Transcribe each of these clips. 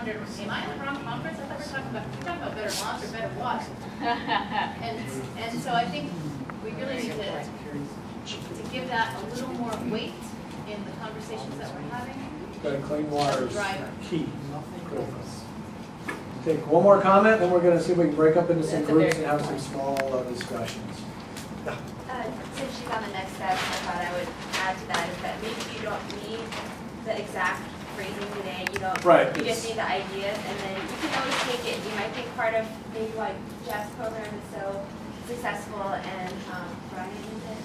wondered, am I in the wrong conference? I thought we were talking about better lawns or better water. and so I think we really need to give that a little more weight in the conversations that we're having. Okay, clean water is key. Take one more comment, then we're going to see if we can break up into some groups and have some small discussions. Since she's on the next step, I thought I would add to that is that maybe you don't need the exact phrasing today. You don't. Right. You just need the ideas, and then you can always take it. You might think part of maybe why Jeff's program is so successful and Brian is it,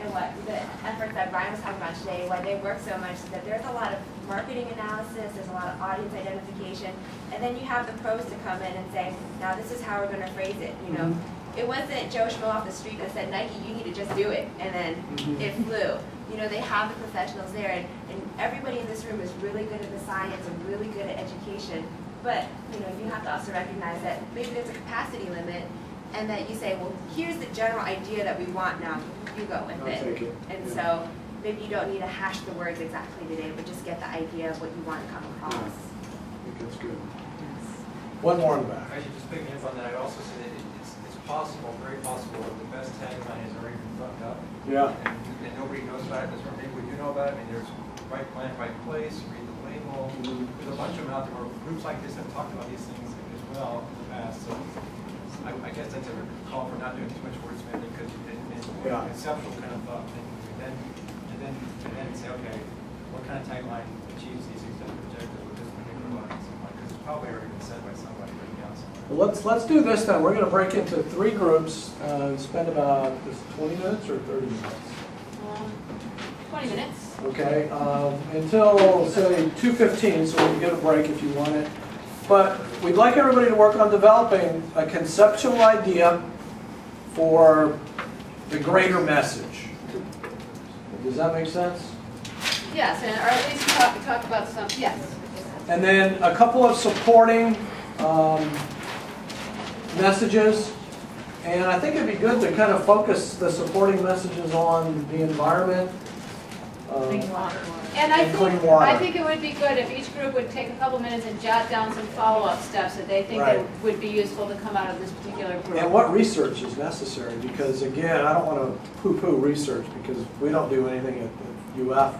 and what the efforts that Brian was talking about today, why they work so much, is that there's a lot of marketing analysis, there's a lot of audience identification, and then you have the pros to come in and say, now this is how we're going to phrase it. You know. It wasn't Joe Schmo off the street that said, Nike, you need to just do it, and then it flew. You know, they have the professionals there, and everybody in this room is really good at the science and really good at education, but, you know, you have to also recognize that maybe there's a capacity limit, and that you say, well, here's the general idea that we want now, you go with it. And so, maybe you don't need to hash the words exactly today, but just get the idea of what you want to come across. I think that's good. One more in the back. I should just pick up on that. I'd also say that it's possible, very possible, that the best tagline has already been fucked up. Yeah. And nobody knows about it. Maybe we do know about it. I mean, there's right plan, right place, read the label. There's a bunch of them out there where groups like this have talked about these things as well in the past. So I guess that's a call for not doing too much wordsmithing because it's more conceptual kind of thing. And then say, okay, what kind of tagline achieves these exact objectives with this particular audience? Because it's probably already been said by somebody written down somewhere. Well, let's do this then. We're going to break into 3 groups. Spend about 20 minutes or 30 minutes? 20 minutes. Okay, until say 2:15, so we can get a break if you want it. But we'd like everybody to work on developing a conceptual idea for the greater message. Does that make sense? Yes, or at least talk about some, yes. And then a couple of supporting messages. And I think it'd be good to kind of focus the supporting messages on the environment. Clean water. And I think it would be good if each group would take a couple minutes and jot down some follow-up steps that they think that would be useful to come out of this particular group. And what research is necessary, because again, I don't want to poo-poo research because we don't do anything at UF,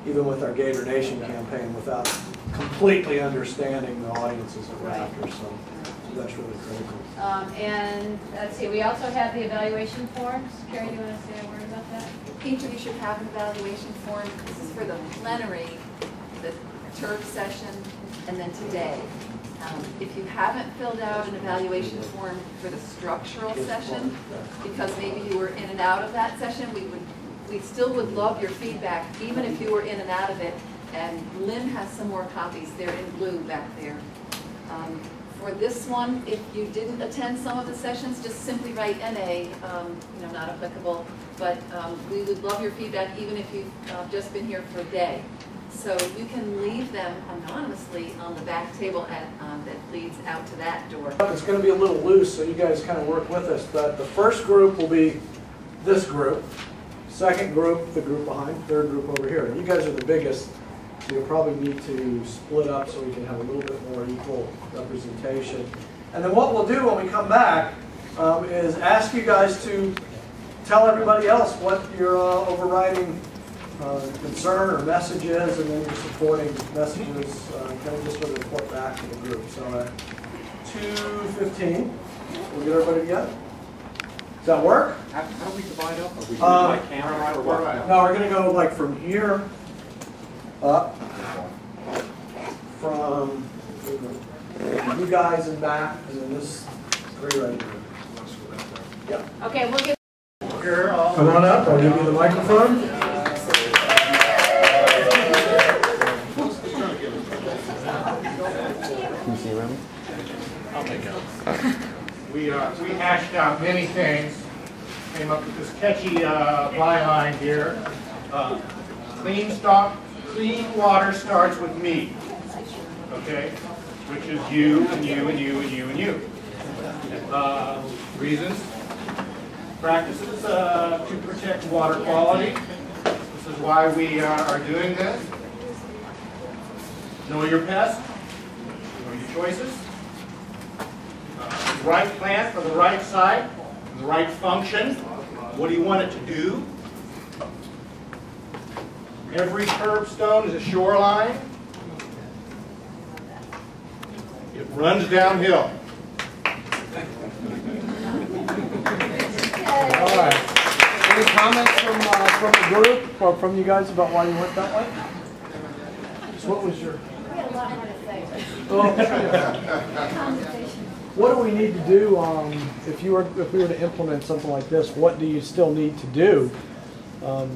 even with our Gator Nation campaign, without completely understanding the audiences that we're after. So that's really critical. And let's see, we also have the evaluation forms. Carrie, do you want to say a word about that? Each of you should have an evaluation form. This is for the plenary, the TURF session, and then today. If you haven't filled out an evaluation form for the structural session, because maybe you were in and out of that session, we still would love your feedback, even if you were in and out of it. And Lynn has some more copies. They're in blue back there. For this one, if you didn't attend some of the sessions, just simply write NA, not applicable. But we would love your feedback even if you've just been here for a day. So you can leave them anonymously on the back table that leads out to that door. It's going to be a little loose, so you guys kind of work with us. But the first group will be this group. Second group, the group behind. Third group over here. You guys are the biggest. So you'll probably need to split up so we can have a little bit more equal representation. And then what we'll do when we come back is ask you guys to tell everybody else what your overriding concern or message is, and then your supporting messages, kind of just sort of report back to the group. So at 2:15, we'll get everybody together. Does that work? How do we divide up? Are we doing by camera or what? No, we're going to go like from here up, from you guys and back, and then this 3 right here. Yep. Okay, we'll get. Come on up, I'll give you the microphone. Can you see around? I'll take it. We hashed out many things, came up with this catchy byline here. Clean water starts with me, okay? Which is you and you and you and you and you. Reasons. Practices to protect water quality. This is why we are doing this. Know your pest. Know choices. The right plant for the right site, the right function. What do you want it to do? Every curbstone is a shoreline. It runs downhill. All right. Any comments from the group or from you guys about why you went that way? So what was your? We had a lot more to say. What do we need to do if we were to implement something like this? What do you still need to do?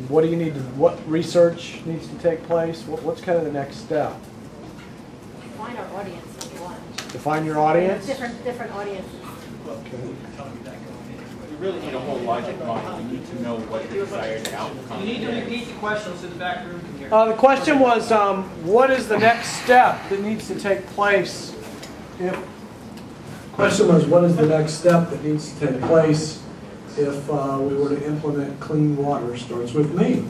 What do you need to? What research needs to take place? What's kind of the next step? Find our audience if you want. Define your audience. Different audiences. We really need a whole logic model. We need to know what the desired outcome You need to is. repeat the question so the back room can hear. The question was, what is the next step that needs to take place if? Question was, what is the next step that needs to take place if we were to implement clean water? Starts with me.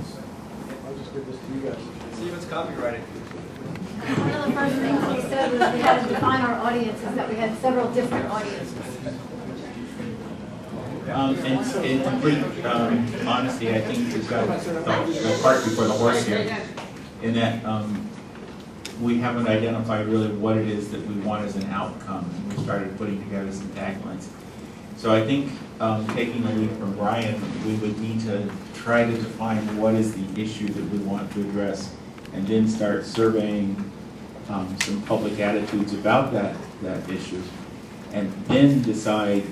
I'll just give this to you guys. See if it's copyrighted. One of the first things we said was we had to define our audiences, that we had several different audiences. In complete honesty, I think we've got the cart before the horse here, in that we haven't identified really what it is that we want as an outcome. And we started putting together some taglines. So I think taking a lead from Brian, we would need to try to define what is the issue that we want to address, and then start surveying some public attitudes about that issue, and then decide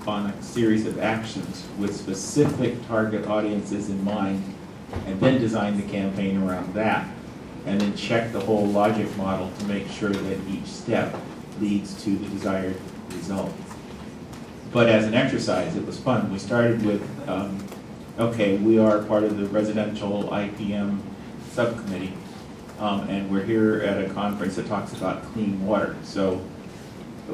on a series of actions with specific target audiences in mind, and then design the campaign around that, and then check the whole logic model to make sure that each step leads to the desired result. But as an exercise, it was fun. We started with, okay, we are part of the residential IPM subcommittee, and we're here at a conference that talks about clean water. So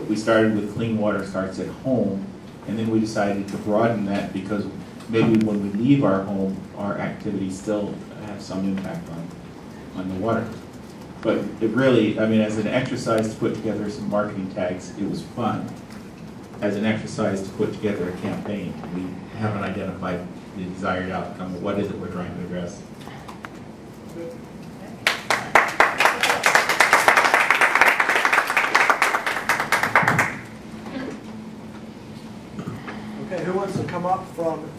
we started with clean water starts at home, and then we decided to broaden that because maybe when we leave our home, our activities still have some impact on the water. But it really, I mean, as an exercise to put together some marketing tags, it was fun. As an exercise to put together a campaign, we haven't identified the desired outcome. What is it we're trying to address? Okay, who wants to come up from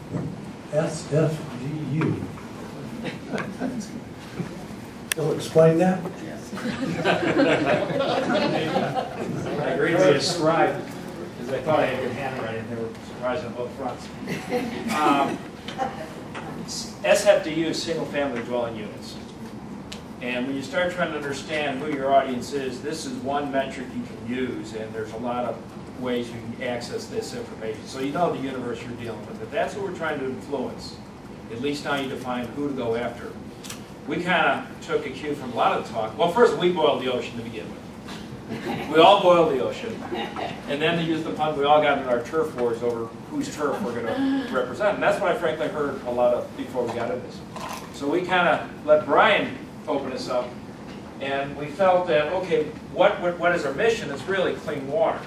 SFGU? You'll explain that? I agreed to be a scribe because I thought I had good handwriting. They were surprised on both fronts. SFDU is single-family dwelling units. And when you start trying to understand who your audience is, this is one metric you can use, and there's a lot of ways you can access this information. So you know the universe you're dealing with. If that's what we're trying to influence, at least now you define who to go after. We kind of took a cue from a lot of the talk. Well, first, we boiled the ocean to begin with. We all boiled the ocean. And then to use the pun, we all got into our turf wars over whose turf we're going to represent. And that's what I frankly heard a lot of before we got into this. So we kind of let Brian open us up. And we felt that, okay, what is our mission? It's really clean water.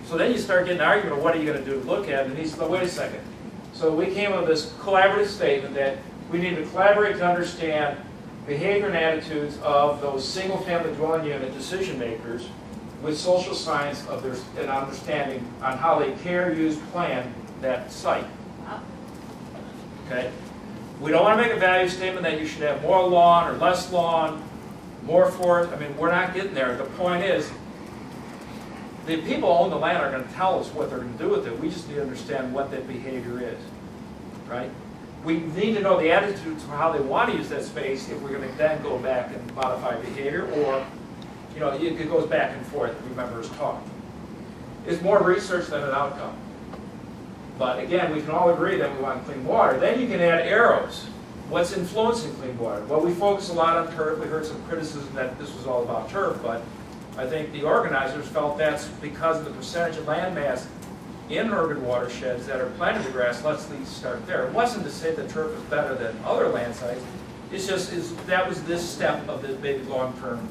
So then you start getting an argument of what are you going to do to look at it. And he said, well, wait a second. So we came up with this collaborative statement that we need to collaborate to understand behavior and attitudes of those single-family dwelling unit decision makers with social science of their an understanding on how they care, use, plan that site. Okay? We don't want to make a value statement that you should have more lawn or less lawn, more forest. I mean, we're not getting there. The point is, the people who own the land are going to tell us what they're going to do with it. We just need to understand what that behavior is, right? We need to know the attitudes for how they want to use that space if we're going to then go back and modify behavior, or, you know, it goes back and forth, remember his talk. It's more research than an outcome. But again, we can all agree that we want clean water. Then you can add arrows. What's influencing clean water? Well, we focus a lot on turf. We heard some criticism that this was all about turf, but I think the organizers felt that's because of the percentage of land mass in urban watersheds that are planted to grass. Let's at least start there. It wasn't to say that turf is better than other land sites. It's just that was this step of the big long-term